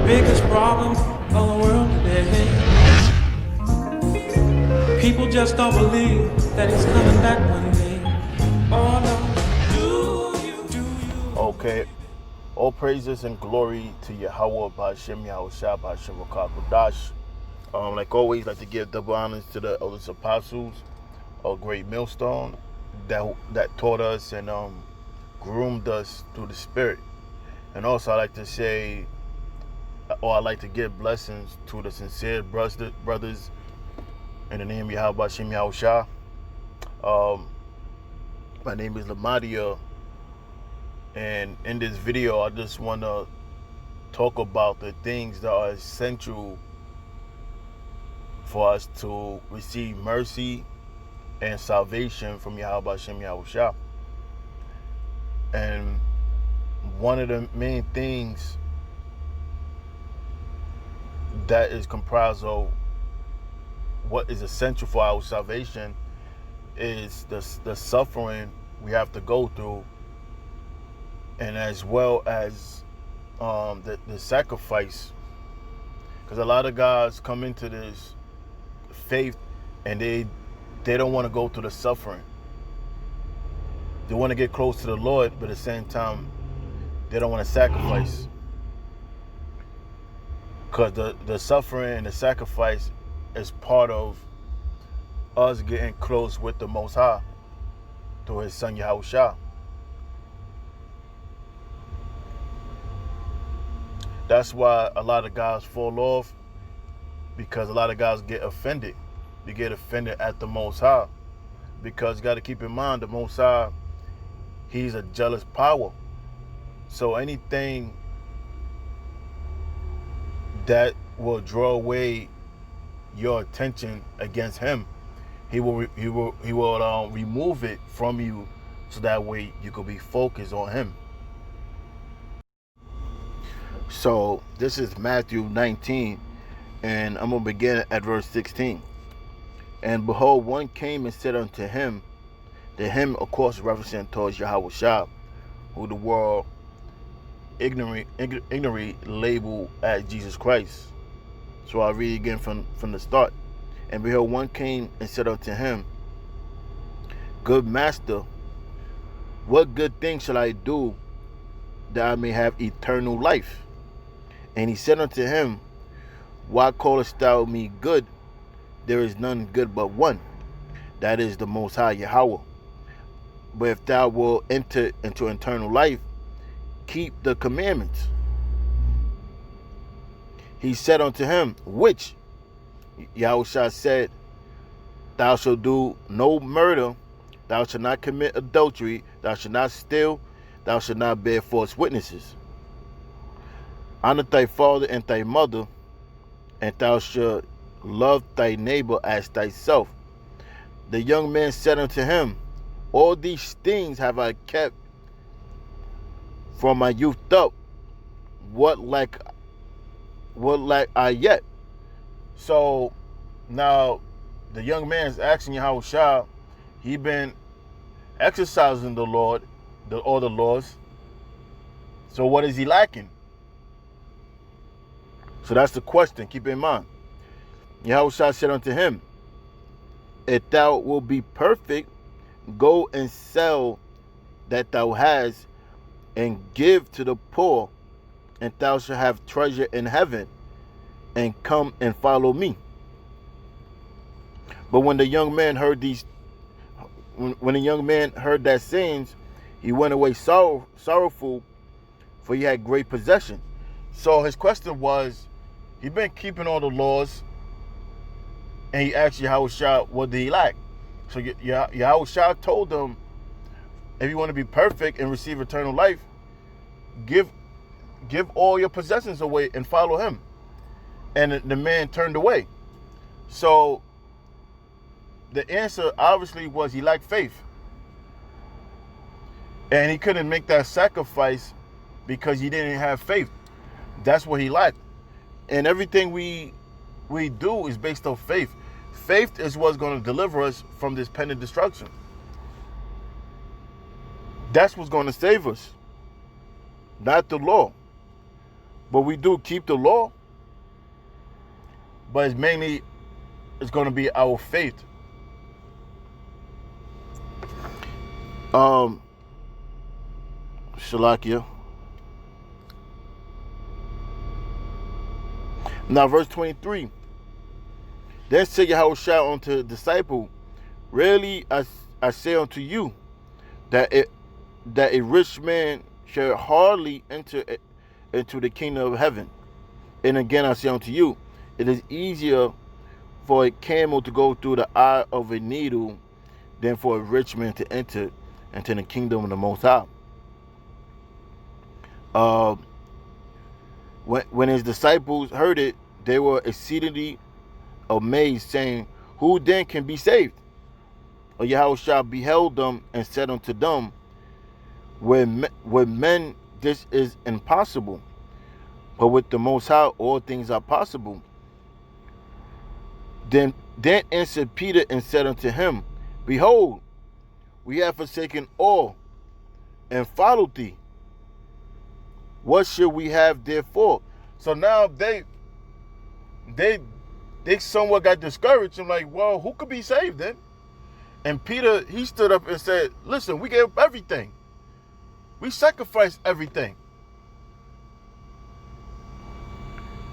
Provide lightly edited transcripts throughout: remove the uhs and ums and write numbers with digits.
biggest problem of the world today. People just don't believe that he's coming back one day. Oh no, do you? Okay. All praises and glory to Yahweh Ba'Shem Yahushua Ba'Shem Kodash. Like always, like to give double honors to the eldest apostles, a great millstone that taught us and groomed us through the Spirit. And also, I like to say, or I like to give blessings to the sincere brothers in the name of Yahweh Ba'Shem Yahushua. My name is Lamadia, and in this video, I just want to talk about the things that are essential for us to receive mercy and salvation from Yahweh Hashem Yahushua. And one of the main things that is comprised of what is essential for our salvation is the suffering we have to go through, and as well as the sacrifice. Because a lot of guys come into this faith and they don't want to go through the suffering. They want to get close to the Lord, but at the same time, they don't want to sacrifice. Because the suffering and the sacrifice is part of us getting close with the Most High through His Son Yahushua. That's why a lot of guys fall off, because a lot of guys get offended. They get offended at the Most High, because you got to keep in mind the Most High, He's a jealous power. So anything that will draw away your attention against Him, He will remove it from you, so that way you could be focused on Him. So this is Matthew 19, and I'm going to begin at verse 16. And behold, one came and said unto him, the him, of course, referencing towards Yahweh Shah, who the world ignorantly label as Jesus Christ. So I'll read again from the start. And behold, one came and said unto him, Good master, what good thing shall I do that I may have eternal life? And he said unto him, Why callest thou me good? There is none good but one, that is the Most High Yahweh. But if thou wilt enter into eternal life, keep the commandments. He said unto him, Which? Yahushua said, Thou shalt do no murder, thou shalt not commit adultery, thou shalt not steal, thou shalt not bear false witnesses. Honor thy father and thy mother, and thou shalt love thy neighbor as thyself. The young man said unto him, All these things have I kept from my youth up. What lack I yet? So now the young man is asking Yahushua, he been exercising the Lord, all the laws. So what is he lacking? So that's the question. Keep in mind. Yahushua said unto him, If thou wilt be perfect, go and sell that thou hast, and give to the poor, and thou shalt have treasure in heaven, and come and follow me. But when the young man heard that sayings, he went away sorrowful, for he had great possession. So his question was, he been keeping all the laws, and he asked Yahushua, what did he lack? So Yahushua told him, if you want to be perfect and receive eternal life, give all your possessions away and follow him. And the man turned away. So the answer obviously was he lacked faith. And he couldn't make that sacrifice because he didn't have faith. That's what he lacked. And everything we do is based on faith. Faith is what's going to deliver us from this pending destruction. That's what's going to save us, not the law. But we do keep the law. But it's going to be our faith. Shalakia. Now, verse 23. Then said Yahushua unto the disciple, Really I say unto you, that a rich man shall hardly enter into the kingdom of heaven. And again I say unto you, it is easier for a camel to go through the eye of a needle than for a rich man to enter into the kingdom of the Most High. When his disciples heard it, they were exceedingly amazed, saying, Who then can be saved? Or Yahushua beheld them and said unto them, With men this is impossible, but with the Most High all things are possible. Then answered Peter and said unto him, Behold, we have forsaken all and followed thee. What should we have therefore? So now they somewhat got discouraged. I'm like, well, who could be saved then? And Peter, he stood up and said, listen, we gave up everything. We sacrificed everything.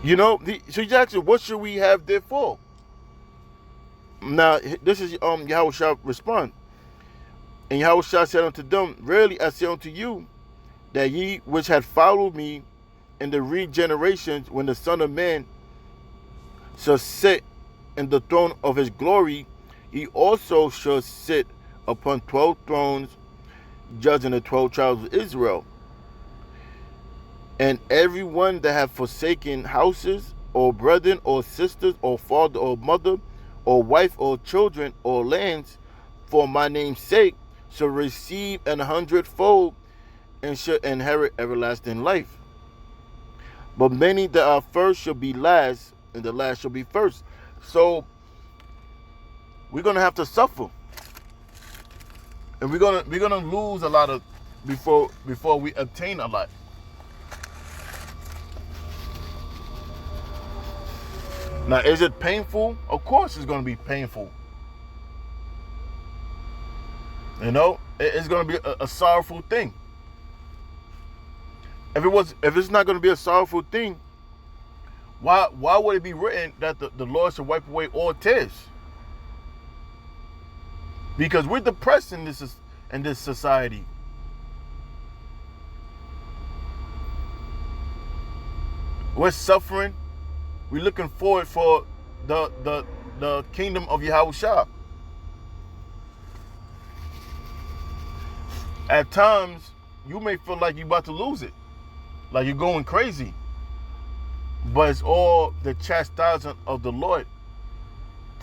You know, so he asked him, what should we have therefore? Now, this is Yahushua respond. And Yahushua said unto them, Verily I say unto you, that ye which had followed me in the regenerations, when the Son of Man shall sit in the throne of his glory, ye also shall sit upon 12 thrones, judging the 12 tribes of Israel. And everyone that hath forsaken houses, or brethren, or sisters, or father, or mother, or wife, or children, or lands, for my name's sake, shall receive 100-fold, and shall inherit everlasting life. But many that are first shall be last, and the last shall be first. So we're gonna have to suffer, and we're gonna lose a lot of before we obtain a lot. Now, is it painful? Of course it's going to be painful. You know, it's going to be a sorrowful thing. If it's not going to be a sorrowful thing, why would it be written that the Lord should wipe away all tears? Because we're depressed in this society. We're suffering. We're looking forward for the kingdom of Yahushua. At times, you may feel like you're about to lose it, like you're going crazy. But it's all the chastisement of the Lord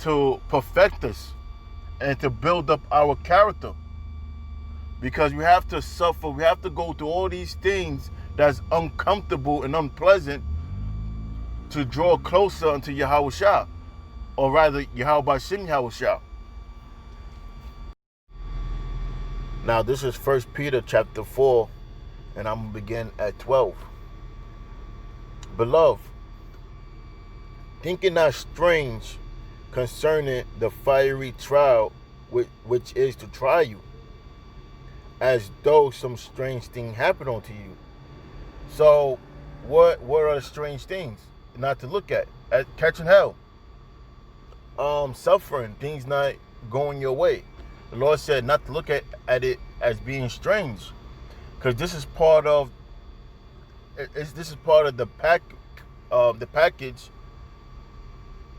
to perfect us and to build up our character. Because we have to suffer, we have to go through all these things that's uncomfortable and unpleasant to draw closer unto Yahushua, or rather Yahweh Shem Yahushua. Now this is 1 Peter chapter 4, and I'm going to begin at 12. Beloved, think it not strange concerning the fiery trial which is to try you, as though some strange thing happened unto you. So what are the strange things not to look at catching hell, suffering, things not going your way? The Lord said not to look at it as being strange, because this is part of the package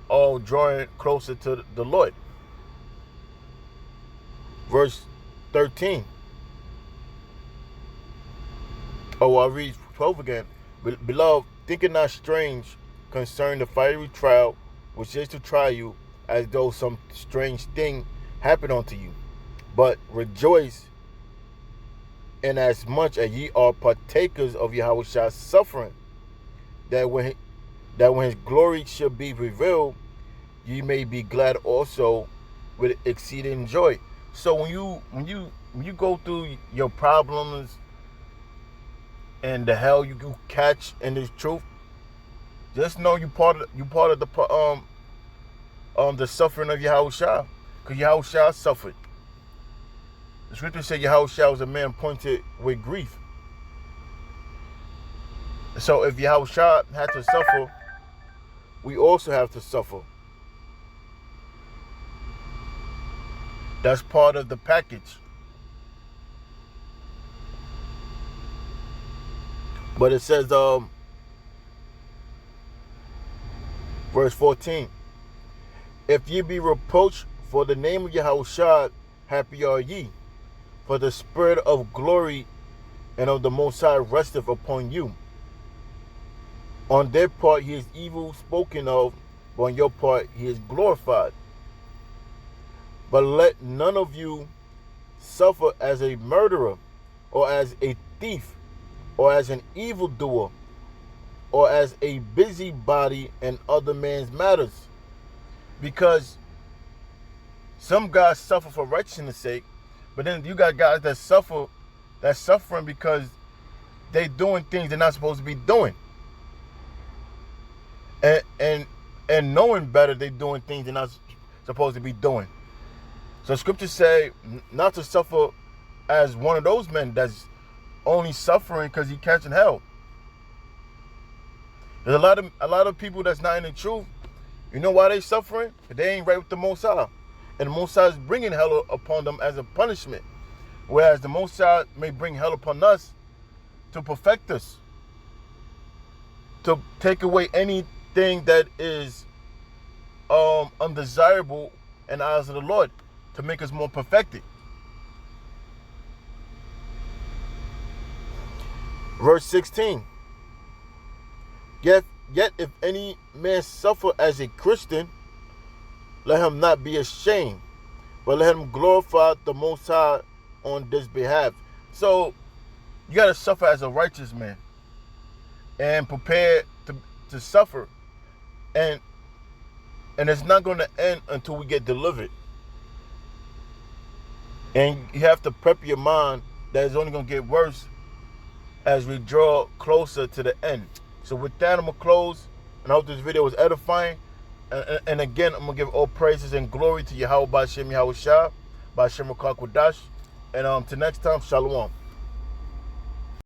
of drawing closer to the Lord. Verse 13. Oh, I'll read 12 again. Beloved, think it not strange concerning the fiery trial which is to try you, as though some strange thing happened unto you. But rejoice inasmuch as ye are partakers of Yahushua's suffering, that when his glory shall be revealed, ye may be glad also with exceeding joy. So when you go through your problems and the hell you catch in this truth, Just know you part of the suffering of Yahushua, because Yahushua suffered. The scripture said Yahushua was a man appointed with grief. So if Yahushua had to suffer, we also have to suffer. That's part of the package. But it says, verse 14, if ye be reproached for the name of Yahushua, happy are ye, for the spirit of glory and of the Most High resteth upon you. On their part he is evil spoken of, but on your part he is glorified. But let none of you suffer as a murderer, or as a thief, or as an evildoer, or as a busybody in other man's matters. Because some guys suffer for righteousness' sake, but then you got guys that's suffering because they doing things they're not supposed to be doing. And knowing better, they doing things they're not supposed to be doing. So scriptures say not to suffer as one of those men that's only suffering because he catching hell. There's a lot of people that's not in the truth. You know why they suffering? Because they ain't right with the Most High. And the Most High is bringing hell upon them as a punishment. Whereas the Most High may bring hell upon us to perfect us. To take away anything that is undesirable in the eyes of the Lord. To make us more perfected. Verse 16. Yet if any man suffer as a Christian, let him not be ashamed, but let him glorify the Most High on this behalf. So you got to suffer as a righteous man and prepare to suffer. And it's not going to end until we get delivered. And you have to prep your mind that it's only going to get worse as we draw closer to the end. So with that, I'm going to close. And I hope this video was edifying. And again, I'm going to give all praises and glory to Yahweh B'Shem Yahushua, B'Shem Rakah Kodash. And till next time, Shalom.